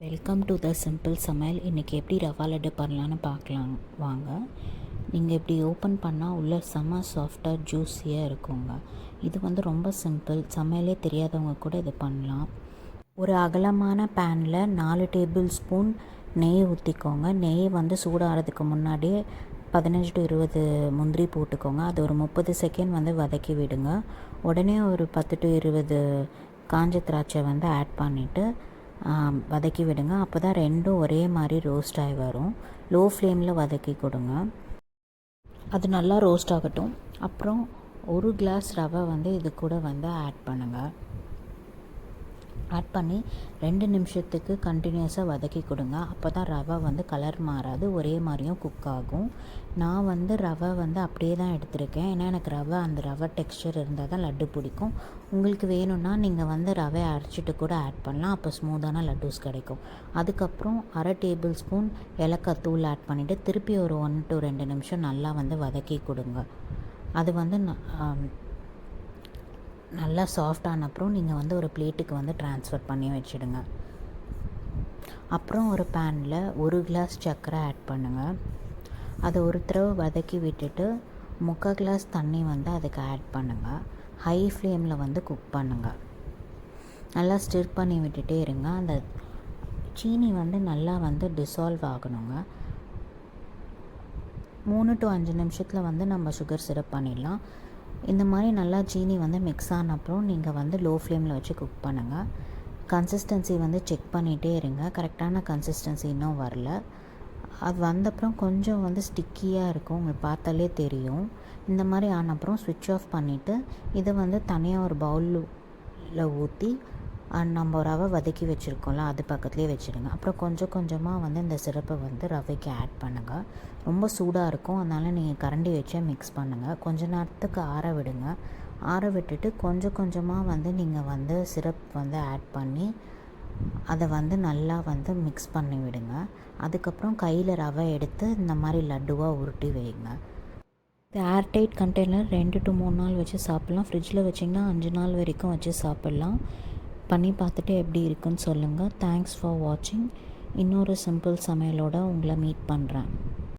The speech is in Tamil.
வெல்கம் டு த சிம்பிள் சமையல். இன்றைக்கி எப்படி ரவா லட்டு பண்ணலான்னு பார்க்கலாம் வாங்க. நீங்கள் இப்படி ஓப்பன் பண்ணால் உள்ளே செம்ம சாஃப்டாக ஜூஸியாக இருக்குங்க. இது வந்து ரொம்ப சிம்பிள், சமையலே தெரியாதவங்க கூட இது பண்ணலாம். ஒரு அகலமான பேனில் 4 டேபிள் ஸ்பூன் நெய் ஊற்றிக்கோங்க. நெய் வந்து சூடாகிறதுக்கு முன்னாடியே 15 to 20 முந்திரி போட்டுக்கோங்க. அது ஒரு 30 செகண்ட் வந்து வதக்கி விடுங்க. உடனே ஒரு 10 to 20 காஞ்ச திராட்சை வந்து ஆட் பண்ணிவிட்டு வதக்கி விடுங்க. அப்போ தான் ரெண்டும் ஒரே மாதிரி ரோஸ்ட் ஆகி வரும். லோ ஃப்ளேமில் வதக்கி கொடுங்க. அது நல்லா ரோஸ்ட் ஆகட்டும். அப்புறம் ஒரு கிளாஸ் ரவை வந்து இது கூட வந்து ஆட் பண்ணுங்கள். ஆட் பண்ணி 2 நிமிஷத்துக்கு கண்டினியூஸாக வதக்கி கொடுங்க. அப்போ தான் ரவை வந்து கலர் மாறாது, ஒரே மாதிரியும் குக் ஆகும். நான் வந்து ரவை வந்து அப்படியே தான் எடுத்திருக்கேன். ஏன்னா எனக்கு அந்த ரவை டெக்ஸ்சர் இருந்தால் தான் லட்டு பிடிக்கும். உங்களுக்கு வேணும்னா நீங்கள் வந்து ரவையை அரைச்சிட்டு கூட ஆட் பண்ணலாம். அப்போ ஸ்மூத்தான லட்டூஸ் கிடைக்கும். அதுக்கப்புறம் 1/2 டேபிள் ஸ்பூன் ஏலக்காய் தூள் ஆட் பண்ணிவிட்டு திருப்பி ஒரு 1 to 2 நிமிஷம் நல்லா வந்து வதக்கி கொடுங்க. அது வந்து நல்லா சாஃப்டான அப்புறம் நீங்கள் வந்து ஒரு பிளேட்டுக்கு வந்து ட்ரான்ஸ்ஃபர் பண்ணி வச்சுடுங்க. அப்புறம் ஒரு பேனில் 1 கிளாஸ் சர்க்கரை ஆட் பண்ணுங்கள். அதை ஒரு தடவை வதக்கி விட்டுட்டு 3/4 கிளாஸ் தண்ணி வந்து அதுக்கு ஆட் பண்ணுங்கள். ஹை ஃப்ளேமில் வந்து குக் பண்ணுங்கள். நல்லா ஸ்டிர் பண்ணி விட்டுட்டே இருங்க. அந்த சீனி வந்து நல்லா வந்து டிசால்வ் ஆகணுங்க. 3 to 5 நிமிஷத்தில் வந்து நம்ம சுகர் சிரப் பண்ணிடலாம். இந்த மாதிரி நல்லா சீனி வந்து மிக்ஸ் ஆன அப்புறம் நீங்கள் வந்து லோ ஃப்ளேமில் வச்சு குக் பண்ணுங்கள். கன்சிஸ்டன்சி வந்து செக் பண்ணிகிட்டே இருங்க. கரெக்டான கன்சிஸ்டன்சி இன்னும் வரல. அது வந்தப்புறம் கொஞ்சம் வந்து ஸ்டிக்கியாக இருக்கும், உங்களுக்கு பார்த்தாலே தெரியும். இந்த மாதிரி ஆன அப்புறம் ஸ்விட்ச் ஆஃப் பண்ணிவிட்டு இதை வந்து தனியாக ஒரு பவுலில் ஊற்றி நம்ம ரவை வதக்கி வச்சுருக்கோம்ல அது பக்கத்துலேயே வச்சுடுங்க. அப்புறம் கொஞ்சம் கொஞ்சமாக வந்து இந்த சிரப்பை வந்து ரவைக்கு ஆட் பண்ணுங்கள். ரொம்ப சூடாக இருக்கும், அதனால் நீங்கள் கரண்டி வச்சே மிக்ஸ் பண்ணுங்கள். கொஞ்ச நேரத்துக்கு ஆற விடுங்க. ஆற விட்டுட்டு கொஞ்சம் கொஞ்சமாக வந்து நீங்கள் வந்து சிரப் வந்து ஆட் பண்ணி அதை வந்து நல்லா வந்து மிக்ஸ் பண்ணி விடுங்க. அதுக்கப்புறம் கையில் ரவை எடுத்து இந்த மாதிரி லட்டுவாக உருட்டி வைங்க. இது ஏர்டைட் கண்டெய்னர் 2 to 3 நாள் வச்சு சாப்பிட்லாம். ஃப்ரிட்ஜில் வச்சிங்கன்னா 5 நாள் வரைக்கும் வச்சு சாப்பிட்லாம். பண்ணி பார்த்துட்டு எப்படி இருக்குன்னு சொல்லுங்கள். தேங்க்ஸ் ஃபார் வாட்சிங். இன்னொரு சிம்பிள் சமையலோடு உங்களை மீட் பண்ணுறேன்.